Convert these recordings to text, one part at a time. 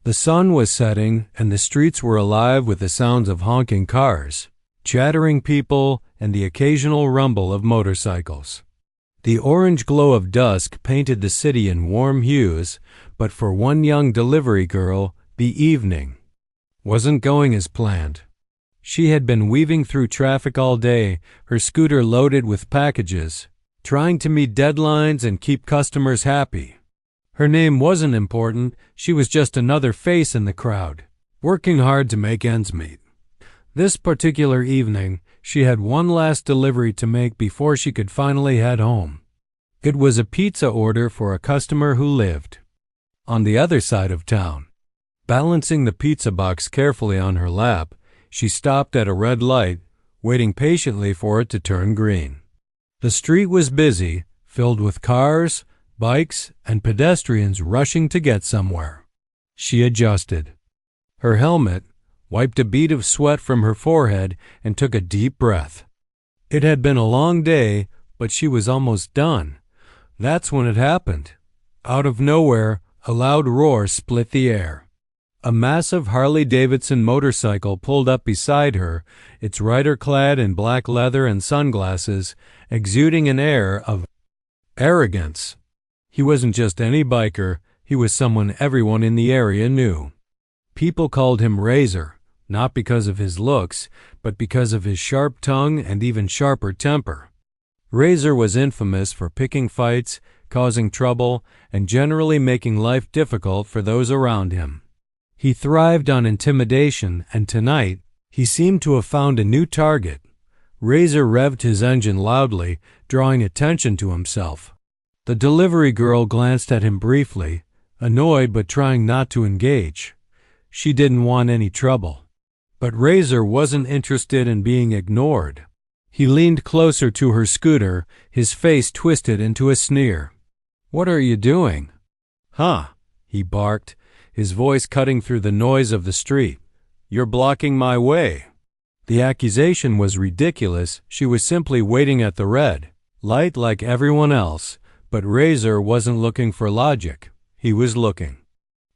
The sun was setting, and the streets were alive with the sounds of honking cars, chattering people, and the occasional rumble of motorcycles. The orange glow of dusk painted the city in warm hues, but for one young delivery girl, the evening wasn't going as planned. She had been weaving through traffic all day, her scooter loaded with packages, trying to meet deadlines and keep customers happy. Her name wasn't important, she was just another face in the crowd, working hard to make ends meet. This particular evening, she had one last delivery to make before she could finally head home. It was a pizza order for a customer who lived on the other side of town. Balancing the pizza box carefully on her lap, she stopped at a red light, waiting patiently for it to turn green. The street was busy, filled with cars, bikes, and pedestrians rushing to get somewhere. She adjusted her helmet, wiped a bead of sweat from her forehead, and took a deep breath. It had been a long day, but she was almost done. That's when it happened. Out of nowhere, a loud roar split the air. A massive Harley-Davidson motorcycle pulled up beside her, its rider clad in black leather and sunglasses, exuding an air of arrogance. He wasn't just any biker, he was someone everyone in the area knew. People called him Razer, not because of his looks, but because of his sharp tongue and even sharper temper. Razer was infamous for picking fights, causing trouble, and generally making life difficult for those around him. He thrived on intimidation, and tonight, he seemed to have found a new target. Razer revved his engine loudly, drawing attention to himself. The delivery girl glanced at him briefly, annoyed but trying not to engage. She didn't want any trouble. But Razer wasn't interested in being ignored. He leaned closer to her scooter, his face twisted into a sneer. "What are you doing?" "Huh," he barked, his voice cutting through the noise of the street. "You're blocking my way." The accusation was ridiculous. She was simply waiting at the red light like everyone else, but Razer wasn't looking for logic. He was looking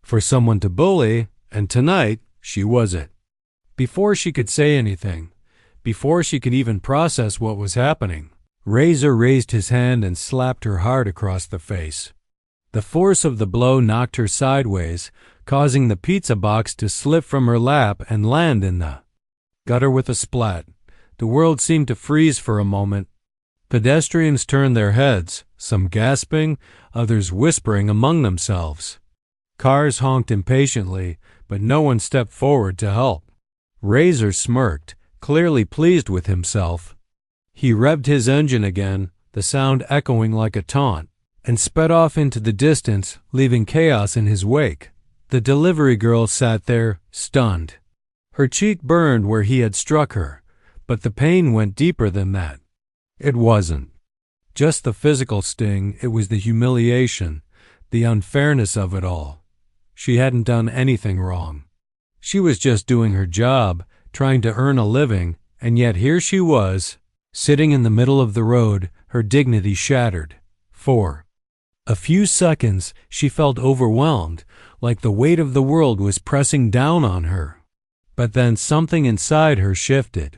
for someone to bully, and tonight she was it. Before she could say anything, before she could even process what was happening, Razer raised his hand and slapped her hard across the face. The force of the blow knocked her sideways, causing the pizza box to slip from her lap and land in the gutter with a splat. The world seemed to freeze for a moment. Pedestrians turned their heads, some gasping, others whispering among themselves. Cars honked impatiently, but no one stepped forward to help. Razer smirked, clearly pleased with himself. He revved his engine again, the sound echoing like a taunt, and sped off into the distance, leaving chaos in his wake. The delivery girl sat there, stunned. Her cheek burned where he had struck her, but the pain went deeper than that. It wasn't just the physical sting, it was the humiliation, the unfairness of it all. She hadn't done anything wrong. She was just doing her job, trying to earn a living, and yet here she was, sitting in the middle of the road, her dignity shattered. For a few seconds, she felt overwhelmed, like the weight of the world was pressing down on her. But then something inside her shifted.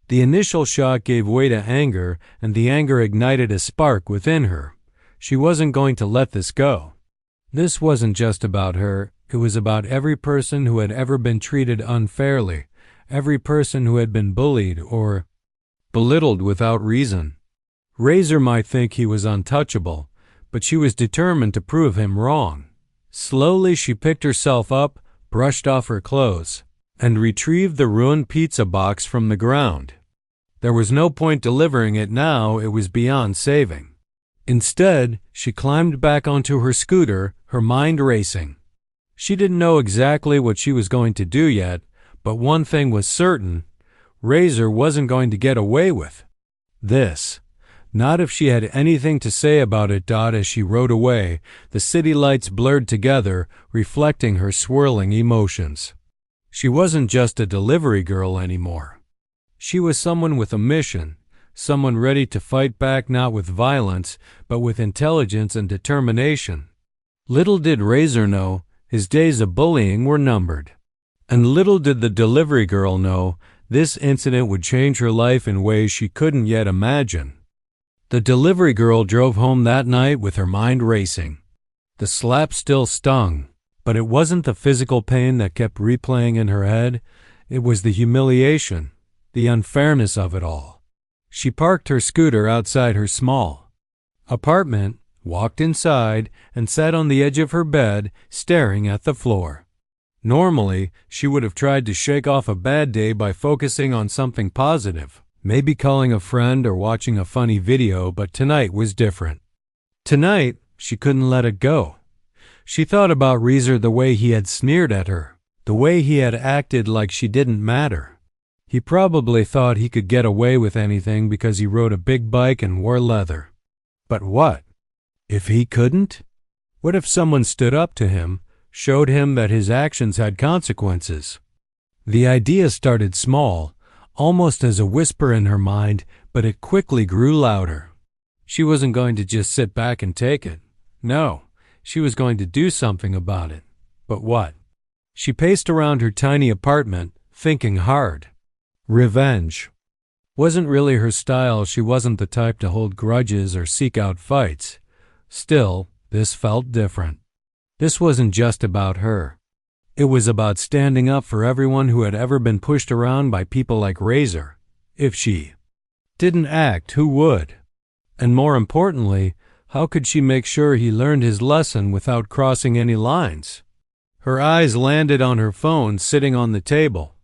The initial shock gave way to anger, and the anger ignited a spark within her. She wasn't going to let this go. This wasn't just about her, it was about every person who had ever been treated unfairly, every person who had been bullied or belittled without reason. Razer might think he was untouchable, but she was determined to prove him wrong. Slowly she picked herself up, brushed off her clothes, and retrieved the ruined pizza box from the ground. There was no point delivering it now, it was beyond saving. Instead, she climbed back onto her scooter, her mind racing. She didn't know exactly what she was going to do yet, but one thing was certain, Razer wasn't going to get away with this. Not if she had anything to say about it. As she rode away, the city lights blurred together, reflecting her swirling emotions. She wasn't just a delivery girl anymore. She was someone with a mission, someone ready to fight back not with violence, but with intelligence and determination. Little did Razer know, His days of bullying were numbered. And little did the delivery girl know, this incident would change her life in ways she couldn't yet imagine. The delivery girl drove home that night with her mind racing. The slap still stung, but it wasn't the physical pain that kept replaying in her head. It was the humiliation, the unfairness of it all. She parked her scooter outside her small apartment, walked inside, and sat on the edge of her bed, staring at the floor. Normally, she would have tried to shake off a bad day by focusing on something positive, maybe calling a friend or watching a funny video, but tonight was different. Tonight, she couldn't let it go. She thought about Razer, the way he had sneered at her, the way he had acted like she didn't matter. He probably thought he could get away with anything because he rode a big bike and wore leather. But what if he couldn't? What if someone stood up to him, showed him that his actions had consequences? The idea started small, almost as a whisper in her mind, but it quickly grew louder. She wasn't going to just sit back and take it. No, she was going to do something about it. But what? She paced around her tiny apartment, thinking hard. Revenge wasn't really her style. She wasn't the type to hold grudges or seek out fights. Still, this felt different. This wasn't just about her. It was about standing up for everyone who had ever been pushed around by people like Razer. If she didn't act, who would? And more importantly, how could she make sure he learned his lesson without crossing any lines? Her eyes landed on her phone sitting on the table.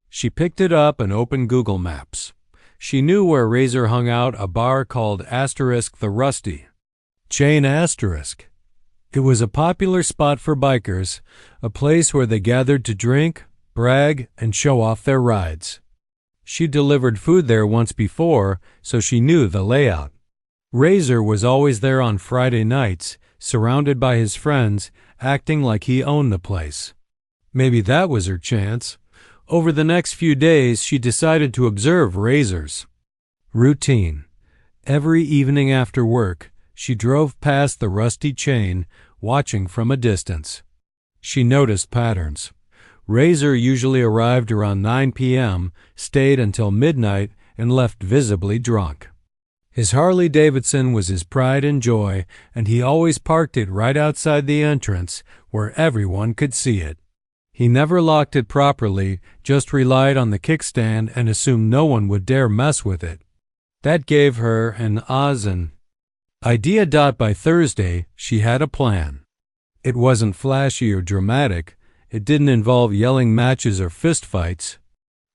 She picked it up and opened Google Maps. She knew where Razer hung out, a bar called *the Rusty. Chain *. It was a popular spot for bikers, a place where they gathered to drink, brag, and show off their rides. She delivered food there once before, so she knew the layout. Razer was always there on Friday nights, surrounded by his friends, acting like he owned the place. Maybe that was her chance. Over the next few days, she decided to observe Razer's routine. Every evening after work, she drove past the rusty chain, watching from a distance. She noticed patterns. Razer usually arrived around 9 p.m., stayed until midnight, and left visibly drunk. His Harley-Davidson was his pride and joy, and he always parked it right outside the entrance where everyone could see it. He never locked it properly, just relied on the kickstand and assumed no one would dare mess with it. That gave her an awesome idea. By Thursday, she had a plan. It wasn't flashy or dramatic. It didn't involve yelling matches or fistfights.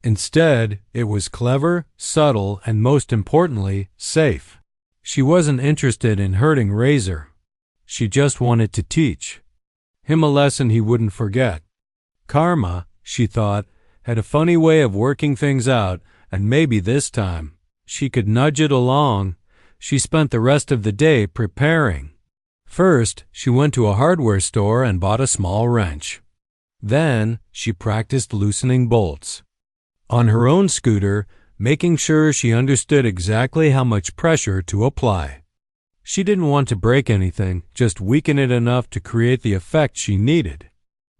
Instead, it was clever, subtle, and most importantly, safe. She wasn't interested in hurting Razer. She just wanted to teach him a lesson he wouldn't forget. Karma, she thought, had a funny way of working things out, and maybe this time she could nudge it along. She spent the rest of the day preparing. First, she went to a hardware store and bought a small wrench. Then, she practiced loosening bolts on her own scooter, making sure she understood exactly how much pressure to apply. She didn't want to break anything, just weaken it enough to create the effect she needed.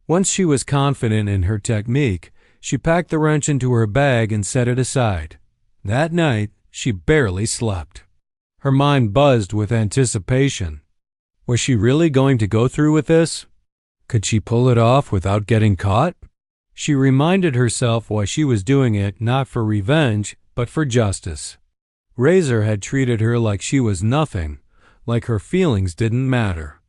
Once she was confident in her technique, she packed the wrench into her bag and set it aside. That night, she barely slept. Her mind buzzed with anticipation. Was she really going to go through with this? Could she pull it off without getting caught? She reminded herself why she was doing it, not for revenge, but for justice. Razer had treated her like she was nothing, like her feelings didn't matter.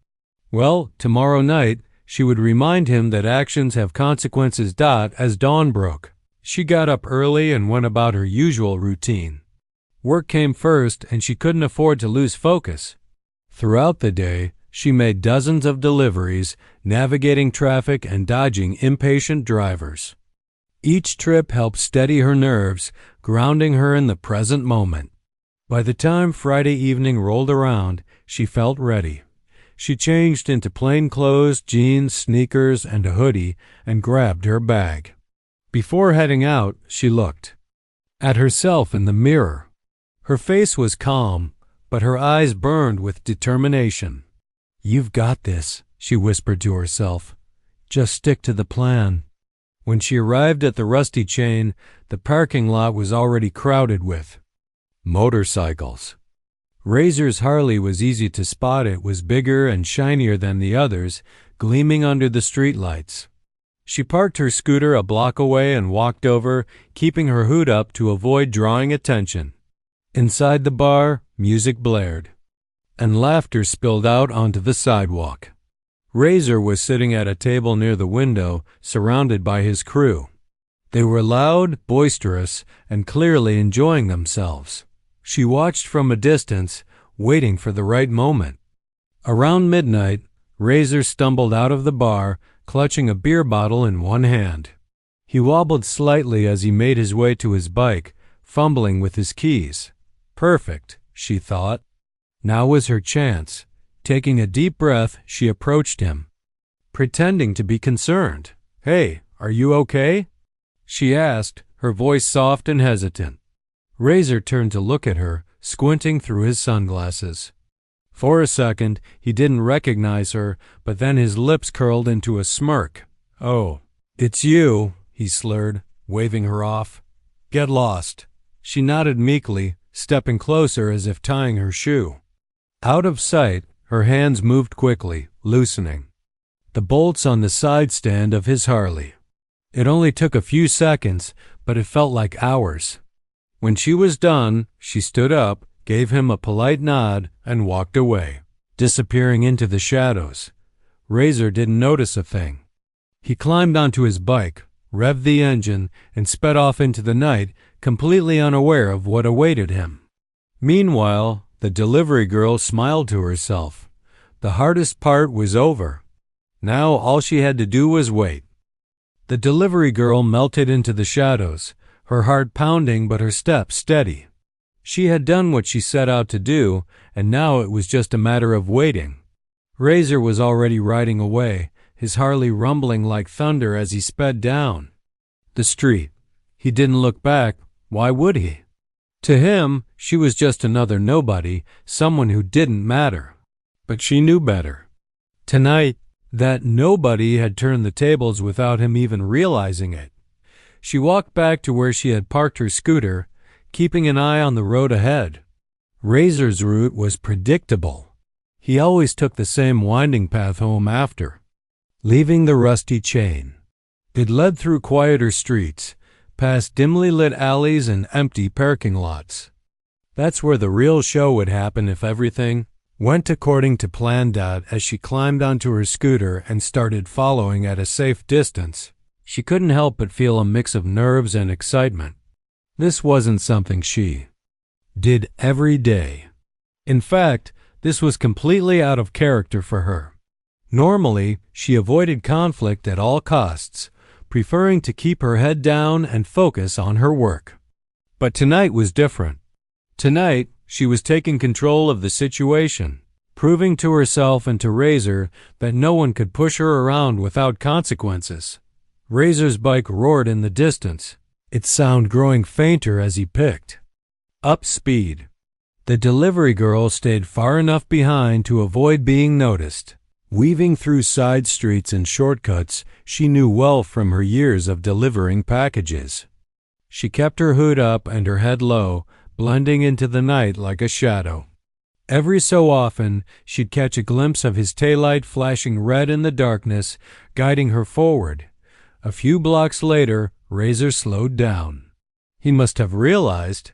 Well, tomorrow night, she would remind him that actions have consequences. As dawn broke, she got up early and went about her usual routine. Work came first, and she couldn't afford to lose focus. Throughout the day, she made dozens of deliveries, navigating traffic and dodging impatient drivers. Each trip helped steady her nerves, grounding her in the present moment. By the time Friday evening rolled around, she felt ready. She changed into plain clothes, jeans, sneakers, and a hoodie, and grabbed her bag. Before heading out, she looked at herself in the mirror. Her face was calm, but her eyes burned with determination. "You've got this," she whispered to herself. Just stick to the plan. When she arrived at the rusty chain, the parking lot was already crowded with motorcycles. Razer's Harley was easy to spot. It was bigger and shinier than the others, gleaming under the streetlights. She parked her scooter a block away and walked over, keeping her hood up to avoid drawing attention. Inside the bar, music blared, and laughter spilled out onto the sidewalk. Razer was sitting at a table near the window, surrounded by his crew. They were loud, boisterous, and clearly enjoying themselves. She watched from a distance, waiting for the right moment. Around midnight, Razer stumbled out of the bar, clutching a beer bottle in one hand. He wobbled slightly as he made his way to his bike, fumbling with his keys. Perfect, she thought. Now was her chance. Taking a deep breath, she approached him, pretending to be concerned. "Hey, are you okay?" she asked, her voice soft and hesitant. Razer turned to look at her, squinting through his sunglasses. For a second, he didn't recognize her, but then his lips curled into a smirk. "Oh, it's you," he slurred, waving her off. "Get lost." She nodded meekly, stepping closer as if tying her shoe. Out of sight, her hands moved quickly, loosening the bolts on the side stand of his Harley. It only took a few seconds, but it felt like hours. When she was done, she stood up, gave him a polite nod, and walked away, disappearing into the shadows. Razer didn't notice a thing. He climbed onto his bike, revved the engine, and sped off into the night, completely unaware of what awaited him. Meanwhile, the delivery girl smiled to herself. The hardest part was over. Now all she had to do was wait. The delivery girl melted into the shadows, her heart pounding but her steps steady. She had done what she set out to do, and now it was just a matter of waiting. Razer was already riding away, his Harley rumbling like thunder as he sped down the street. He didn't look back. Why would he? To him, she was just another nobody, someone who didn't matter. But she knew better. Tonight, that nobody had turned the tables without him even realizing it. She walked back to where she had parked her scooter, keeping an eye on the road ahead. Razer's route was predictable. He always took the same winding path home after, leaving the rusty chain. It led through quieter streets, past dimly lit alleys and empty parking lots. That's where the real show would happen if everything went according to plan. As she climbed onto her scooter and started following at a safe distance, she couldn't help but feel a mix of nerves and excitement. This wasn't something she did every day. In fact, this was completely out of character for her. Normally, she avoided conflict at all costs, preferring to keep her head down and focus on her work. But tonight was different. Tonight, she was taking control of the situation, proving to herself and to Razer that no one could push her around without consequences. Razer's bike roared in the distance, its sound growing fainter as he picked up speed. The delivery girl stayed far enough behind to avoid being noticed, weaving through side streets and shortcuts she knew well from her years of delivering packages. She kept her hood up and her head low, blending into the night like a shadow. Every so often, she'd catch a glimpse of his taillight flashing red in the darkness, guiding her forward. A few blocks later, Razer slowed down. He must have realized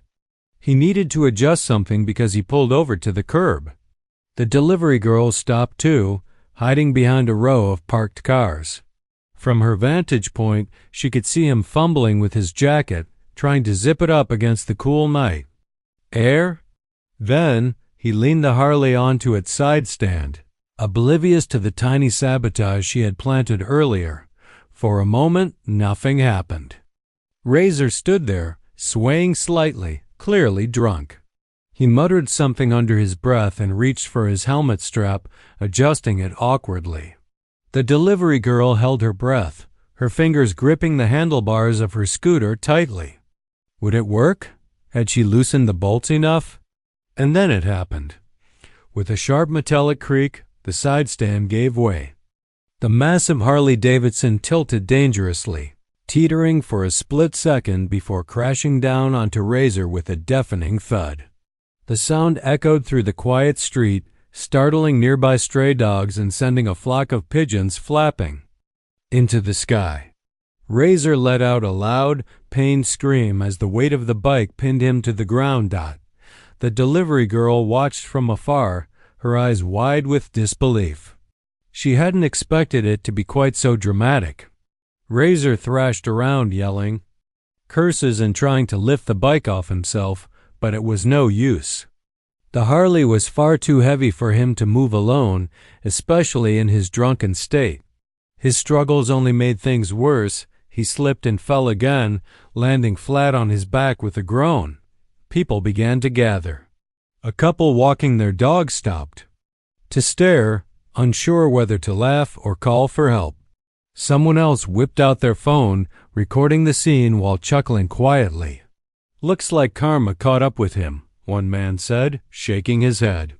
he needed to adjust something because he pulled over to the curb. The delivery girl stopped too, hiding behind a row of parked cars. From her vantage point, she could see him fumbling with his jacket, trying to zip it up against the cool night air. Then, he leaned the Harley onto its side stand, oblivious to the tiny sabotage she had planted earlier. For a moment, nothing happened. Razer stood there, swaying slightly, clearly drunk. He muttered something under his breath and reached for his helmet strap, adjusting it awkwardly. The delivery girl held her breath, her fingers gripping the handlebars of her scooter tightly. Would it work? Had she loosened the bolts enough? And then it happened. With a sharp metallic creak, the side stand gave way. The massive Harley-Davidson tilted dangerously, teetering for a split second before crashing down onto Razer with a deafening thud. The sound echoed through the quiet street, startling nearby stray dogs and sending a flock of pigeons flapping into the sky. Razer let out a loud, pained scream as the weight of the bike pinned him to the ground. The delivery girl watched from afar, her eyes wide with disbelief. She hadn't expected it to be quite so dramatic. Razer thrashed around, yelling curses and trying to lift the bike off himself, but it was no use. The Harley was far too heavy for him to move alone, especially in his drunken state. His struggles only made things worse. He slipped and fell again, landing flat on his back with a groan. People began to gather. A couple walking their dog stopped to stare, unsure whether to laugh or call for help. Someone else whipped out their phone, recording the scene while chuckling quietly. "Looks like karma caught up with him," one man said, shaking his head.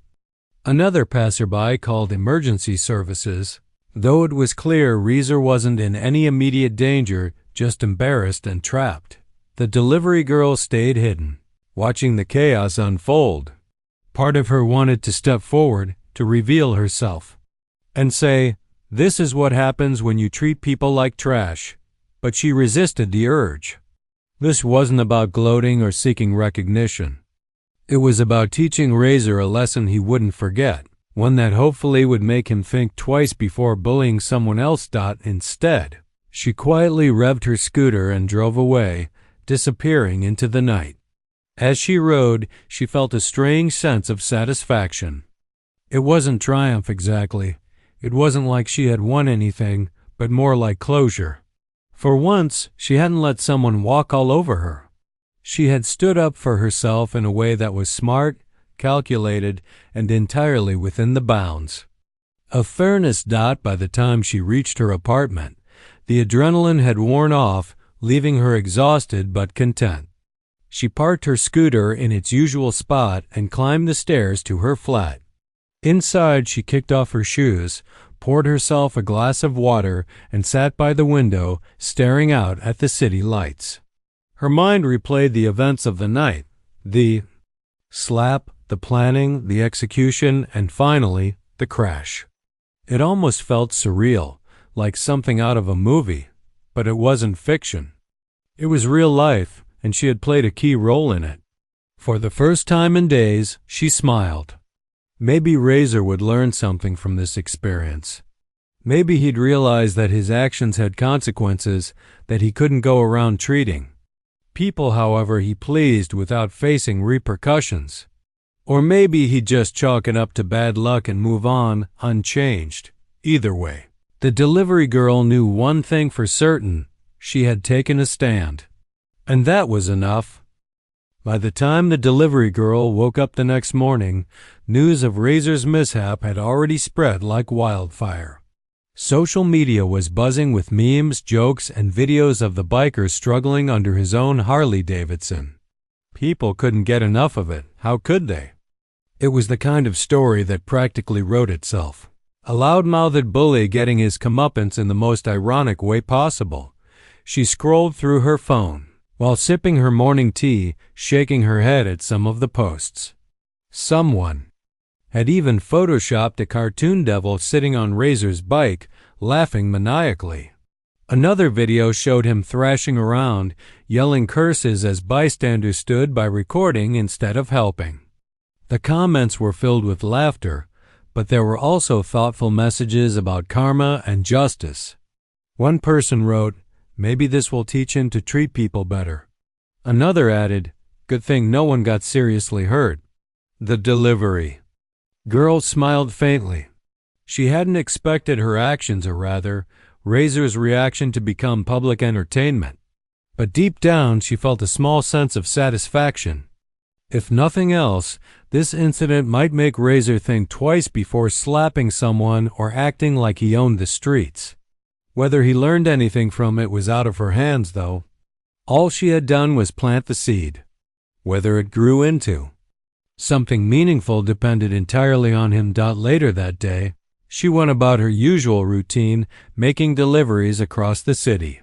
Another passerby called emergency services, though it was clear Razer wasn't in any immediate danger, just embarrassed and trapped. The delivery girl stayed hidden, watching the chaos unfold. Part of her wanted to step forward, to reveal herself, and say, "This is what happens when you treat people like trash," but she resisted the urge. This wasn't about gloating or seeking recognition. It was about teaching Razer a lesson he wouldn't forget, one that hopefully would make him think twice before bullying someone else. Instead, she quietly revved her scooter and drove away, disappearing into the night. As she rode, she felt a strange sense of satisfaction. It wasn't triumph exactly. It wasn't like she had won anything, but more like closure. For once, she hadn't let someone walk all over her. She had stood up for herself in a way that was smart, calculated, and entirely within the bounds of fairness. By the time she reached her apartment, the adrenaline had worn off, leaving her exhausted but content. She parked her scooter in its usual spot and climbed the stairs to her flat. Inside, she kicked off her shoes, poured herself a glass of water, and sat by the window, staring out at the city lights. Her mind replayed the events of the night, the slap, the planning, the execution, and finally, the crash. It almost felt surreal, like something out of a movie, but it wasn't fiction. It was real life, and she had played a key role in it. For the first time in days, she smiled. Maybe Razer would learn something from this experience. Maybe he'd realize that his actions had consequences that he couldn't go around treating people however he pleased without facing repercussions. Or maybe he'd just chalk it up to bad luck and move on, unchanged. Either way, the delivery girl knew one thing for certain: she had taken a stand. And that was enough. By the time the delivery girl woke up the next morning, news of Razer's mishap had already spread like wildfire. Social media was buzzing with memes, jokes, and videos of the biker struggling under his own Harley-Davidson. People couldn't get enough of it. How could they? It was the kind of story that practically wrote itself. A loud-mouthed bully getting his comeuppance in the most ironic way possible. She scrolled through her phone while sipping her morning tea, shaking her head at some of the posts. Someone had even photoshopped a cartoon devil sitting on Razer's bike, laughing maniacally. Another video showed him thrashing around, yelling curses as bystanders stood by recording instead of helping. The comments were filled with laughter, but there were also thoughtful messages about karma and justice. One person wrote, "Maybe this will teach him to treat people better." Another added, "Good thing no one got seriously hurt." The delivery girl smiled faintly. She hadn't expected her actions, or rather, Razer's reaction, to become public entertainment. But deep down, she felt a small sense of satisfaction. If nothing else, this incident might make Razer think twice before slapping someone or acting like he owned the streets. Whether he learned anything from it was out of her hands, though. All she had done was plant the seed. Whether it grew into something meaningful depended entirely on him. Later that day, She went about her usual routine, making deliveries across the city.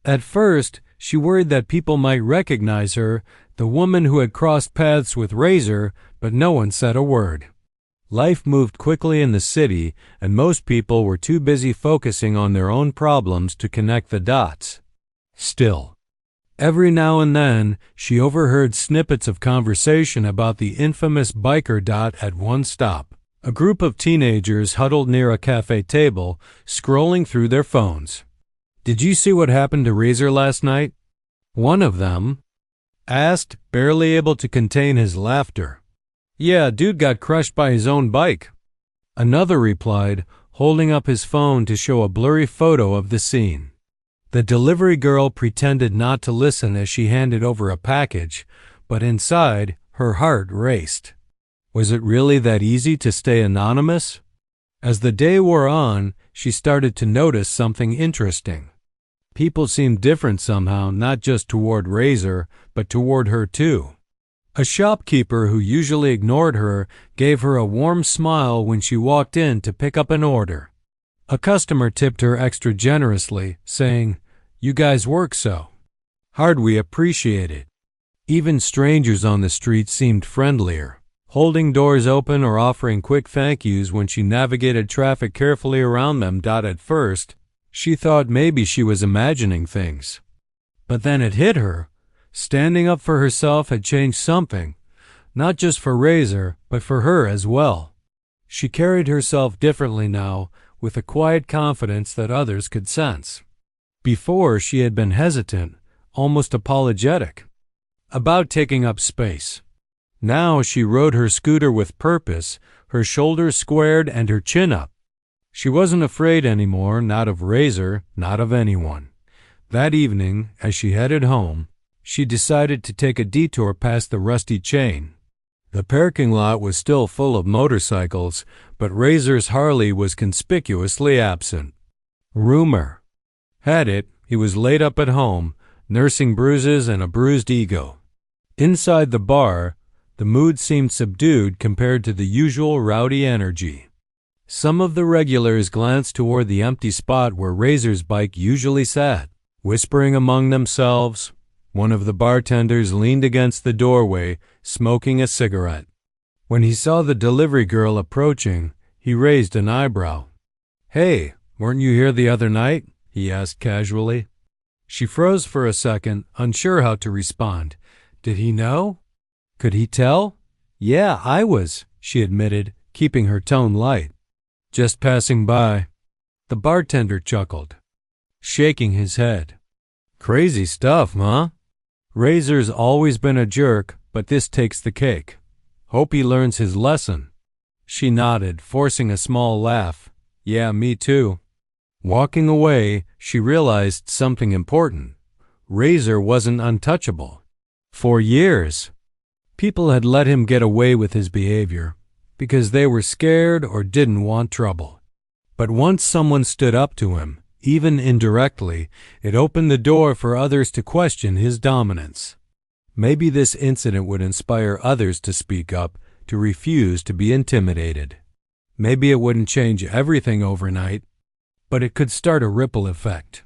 At first, she worried that people might recognize her, the woman who had crossed paths with Razer, but no one said a word. Life moved quickly in the city, and most people were too busy focusing on their own problems to connect the dots. Still, every now and then, she overheard snippets of conversation about the infamous biker dot at one stop. A group of teenagers huddled near a cafe table, scrolling through their phones. "Did you see what happened to Razer last night?" one of them asked, barely able to contain his laughter. "Yeah, dude got crushed by his own bike." Another replied, holding up his phone to show a blurry photo of the scene. The delivery girl pretended not to listen as she handed over a package, but inside, her heart raced. Was it really that easy to stay anonymous? As the day wore on, she started to notice something interesting. People seemed different somehow, not just toward Razer, but toward her too. A shopkeeper who usually ignored her gave her a warm smile when she walked in to pick up an order. A customer tipped her extra generously, saying, "You guys work so hard, we appreciate it." Even strangers on the street seemed friendlier, holding doors open or offering quick thank yous when she navigated traffic carefully around them. At first, she thought maybe she was imagining things. But then it hit her. Standing up for herself had changed something, not just for Razer, but for her as well. She carried herself differently now, with a quiet confidence that others could sense. Before, she had been hesitant, almost apologetic, about taking up space. Now she rode her scooter with purpose, her shoulders squared and her chin up. She wasn't afraid anymore, not of Razer, not of anyone. That evening, as she headed home, she decided to take a detour past the rusty chain. The parking lot was still full of motorcycles, but Razer's Harley was conspicuously absent. Rumor had it he was laid up at home, nursing bruises and a bruised ego. Inside the bar, the mood seemed subdued compared to the usual rowdy energy. Some of the regulars glanced toward the empty spot where Razer's bike usually sat, whispering among themselves. One of the bartenders leaned against the doorway, smoking a cigarette. When he saw the delivery girl approaching, he raised an eyebrow. "Hey, weren't you here the other night?" he asked casually. She froze for a second, unsure how to respond. Did he know? Could he tell? "Yeah, I was," she admitted, keeping her tone light. "Just passing by." The bartender chuckled, shaking his head. "Crazy stuff, huh? Razer's always been a jerk, but this takes the cake. Hope he learns his lesson." She nodded, forcing a small laugh. "Yeah, me too." Walking away, she realized something important. Razer wasn't untouchable. For years, people had let him get away with his behavior because they were scared or didn't want trouble. But once someone stood up to him, even indirectly, it opened the door for others to question his dominance. Maybe this incident would inspire others to speak up, to refuse to be intimidated. Maybe it wouldn't change everything overnight, but it could start a ripple effect.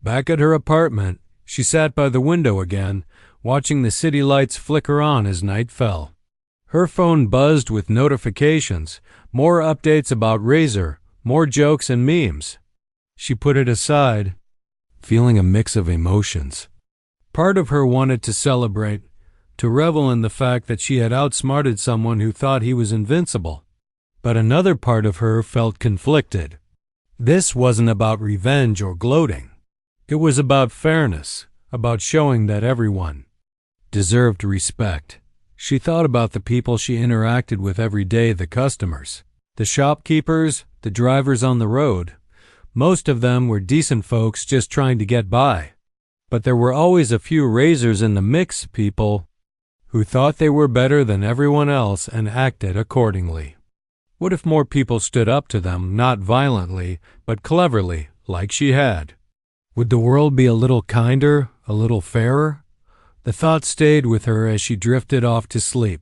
Back at her apartment, she sat by the window again, watching the city lights flicker on as night fell. Her phone buzzed with notifications, more updates about Razer, more jokes and memes. She put it aside, feeling a mix of emotions. Part of her wanted to celebrate, to revel in the fact that she had outsmarted someone who thought he was invincible. But another part of her felt conflicted. This wasn't about revenge or gloating. It was about fairness, about showing that everyone deserved respect. She thought about the people she interacted with every day, the customers, the shopkeepers, the drivers on the road. Most of them were decent folks just trying to get by. But there were always a few Razers in the mix, people who thought they were better than everyone else and acted accordingly. What if more people stood up to them, not violently, but cleverly, like she had? Would the world be a little kinder, a little fairer? The thought stayed with her as she drifted off to sleep.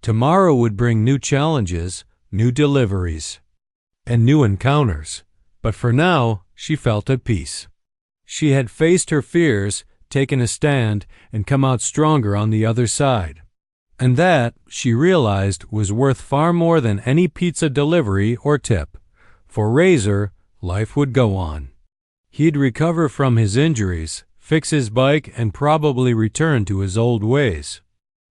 Tomorrow would bring new challenges, new deliveries. and new encounters, but for now she felt at peace. She had faced her fears, taken a stand, and come out stronger on the other side. And that, she realized, was worth far more than any pizza delivery or tip. For Razer, life would go on. He'd recover from his injuries, fix his bike, and probably return to his old ways.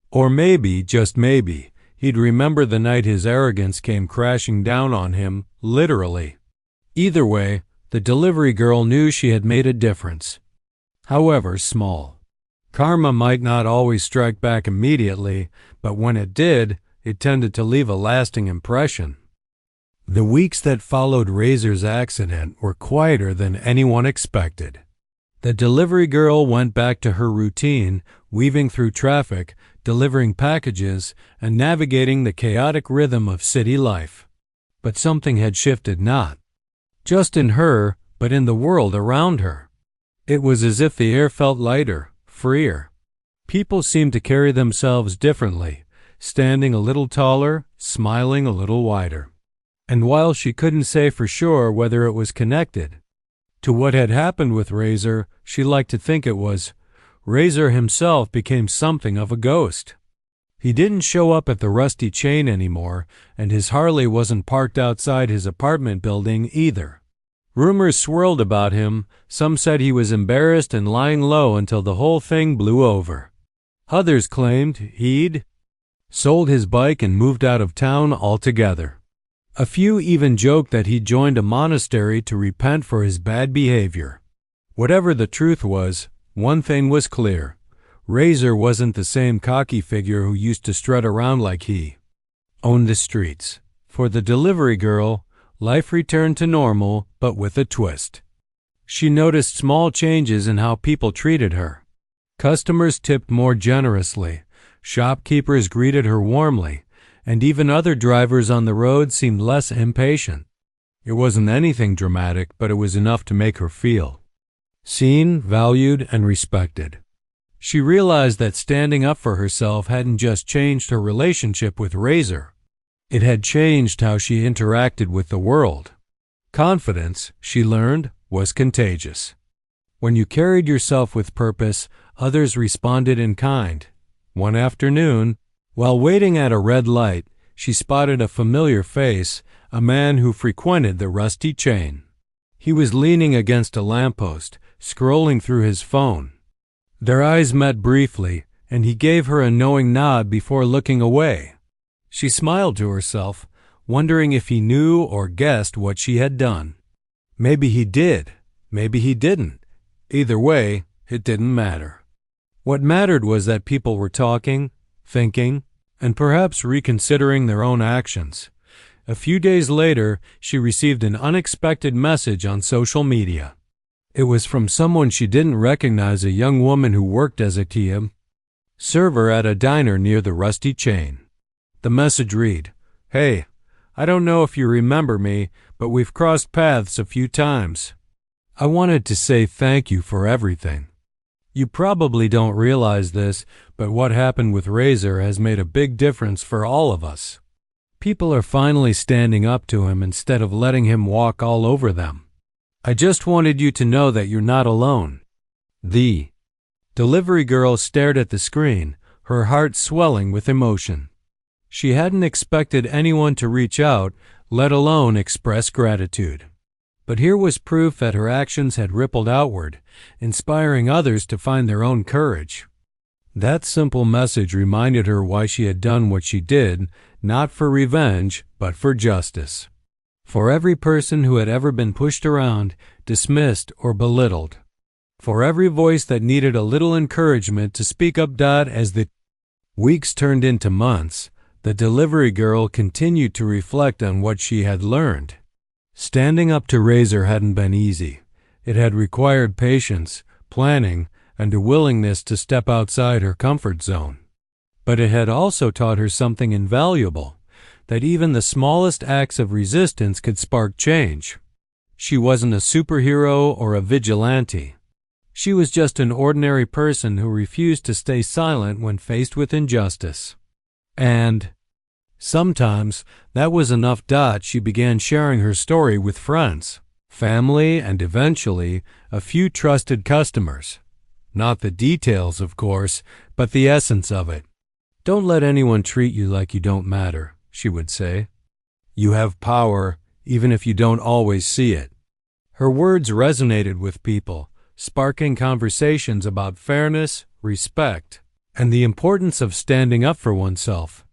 Or maybe, just maybe, he'd remember the night his arrogance came crashing down on him, literally. Either way, the delivery girl knew she had made a difference, however small. Karma might not always strike back immediately, but when it did, it tended to leave a lasting impression. The weeks that followed Razer's accident were quieter than anyone expected. The delivery girl went back to her routine, weaving through traffic, delivering packages, and navigating the chaotic rhythm of city life. But something had shifted, not just in her, but in the world around her. It was as if the air felt lighter, freer. People seemed to carry themselves differently, standing a little taller, smiling a little wider. And while she couldn't say for sure whether it was connected to what had happened with Razer, she liked to think it was. Razer himself became something of a ghost. He didn't show up at the Rusty Chain anymore, and his Harley wasn't parked outside his apartment building either. Rumors swirled about him. Some said he was embarrassed and lying low until the whole thing blew over. Others claimed he'd sold his bike and moved out of town altogether. A few even joked that he'd joined a monastery to repent for his bad behavior. Whatever the truth was, one thing was clear. Razer wasn't the same cocky figure who used to strut around like he owned the streets. For the delivery girl, life returned to normal, but with a twist. She noticed small changes in how people treated her. Customers tipped more generously, shopkeepers greeted her warmly, and even other drivers on the road seemed less impatient. It wasn't anything dramatic, but it was enough to make her feel seen, valued, and respected. She realized that standing up for herself hadn't just changed her relationship with Razer. It had changed how she interacted with the world. Confidence, she learned, was contagious. When you carried yourself with purpose, others responded in kind. One afternoon, while waiting at a red light, she spotted a familiar face, a man who frequented the Rusty Chain. He was leaning against a lamppost, scrolling through his phone. Their eyes met briefly, and he gave her a knowing nod before looking away. She smiled to herself, wondering if he knew or guessed what she had done. Maybe he did, maybe he didn't. Either way, it didn't matter. What mattered was that people were talking, thinking, and perhaps reconsidering their own actions. A few days later, she received an unexpected message on social media. It was from someone she didn't recognize, a young woman who worked as a server at a diner near the Rusty Chain. The message read, "Hey, I don't know if you remember me, but we've crossed paths a few times. I wanted to say thank you for everything. You probably don't realize this, but what happened with Razer has made a big difference for all of us. People are finally standing up to him instead of letting him walk all over them. I just wanted you to know that you're not alone." The delivery girl stared at the screen, her heart swelling with emotion. She hadn't expected anyone to reach out, let alone express gratitude. But here was proof that her actions had rippled outward, inspiring others to find their own courage. That simple message reminded her why she had done what she did, not for revenge, but for justice. For every person who had ever been pushed around, dismissed, or belittled. For every voice that needed a little encouragement to speak up. As the weeks turned into months, the delivery girl continued to reflect on what she had learned. Standing up to Razer hadn't been easy. It had required patience, planning, and a willingness to step outside her comfort zone. But it had also taught her something invaluable, that even the smallest acts of resistance could spark change. She wasn't a superhero or a vigilante. She was just an ordinary person who refused to stay silent when faced with injustice. And Sometimes that was enough. She began sharing her story with friends, family, and eventually a few trusted customers. Not the details, of course, but the essence of it. "Don't let anyone treat you like you don't matter," she would say. "You have power, even if you don't always see it." Her words resonated with people, sparking conversations about fairness, respect, and the importance of standing up for oneself.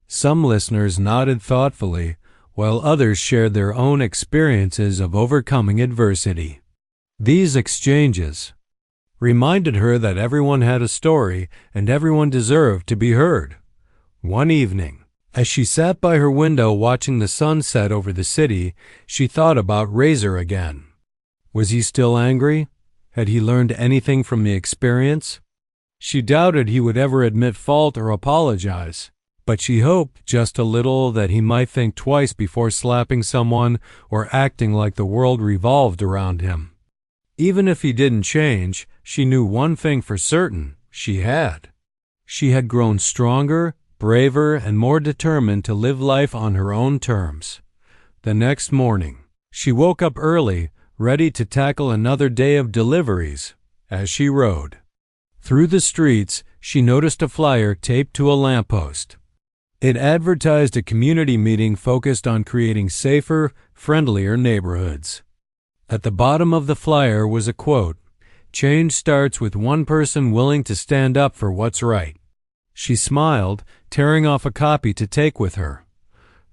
Some listeners nodded thoughtfully, while others shared their own experiences of overcoming adversity. These exchanges reminded her that everyone had a story and everyone deserved to be heard. One evening, as she sat by her window watching the sun set over the city, she thought about Razer again. Was he still angry? Had he learned anything from the experience? She doubted he would ever admit fault or apologize, but she hoped just a little that he might think twice before slapping someone or acting like the world revolved around him. Even if he didn't change, she knew one thing for certain: she had. She had grown stronger, braver, and more determined to live life on her own terms. The next morning, she woke up early, ready to tackle another day of deliveries. As she rode through the streets, she noticed a flyer taped to a lamppost. It advertised a community meeting focused on creating safer, friendlier neighborhoods. At the bottom of the flyer was a quote: "Change starts with one person willing to stand up for what's right." She smiled, tearing off a copy to take with her.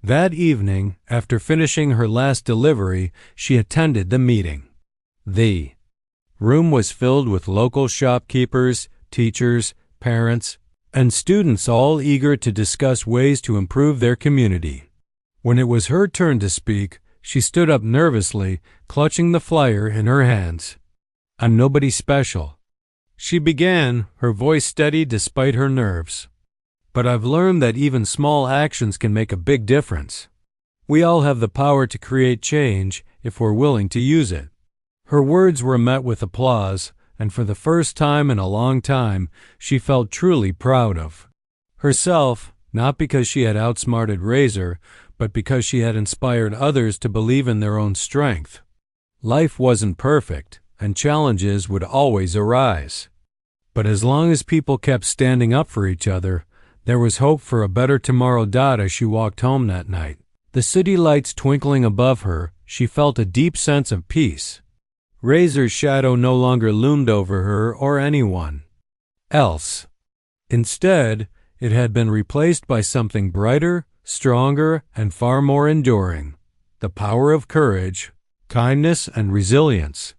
That evening, after finishing her last delivery, she attended the meeting. The room was filled with local shopkeepers, teachers, parents, and students, all eager to discuss ways to improve their community. When it was her turn to speak, she stood up nervously, clutching the flyer in her hands. "I'm nobody special," she began, her voice steady despite her nerves. "But I've learned that even small actions can make a big difference. We all have the power to create change if we're willing to use it." Her words were met with applause, and for the first time in a long time, she felt truly proud of herself, not because she had outsmarted Razer, but because she had inspired others to believe in their own strength. Life wasn't perfect, and challenges would always arise. But as long as people kept standing up for each other, there was hope for a better tomorrow. As she walked home that night, the city lights twinkling above her, she felt a deep sense of peace. Razer's shadow no longer loomed over her or anyone else. Instead, it had been replaced by something brighter, stronger, and far more enduring: the power of courage, kindness, and resilience.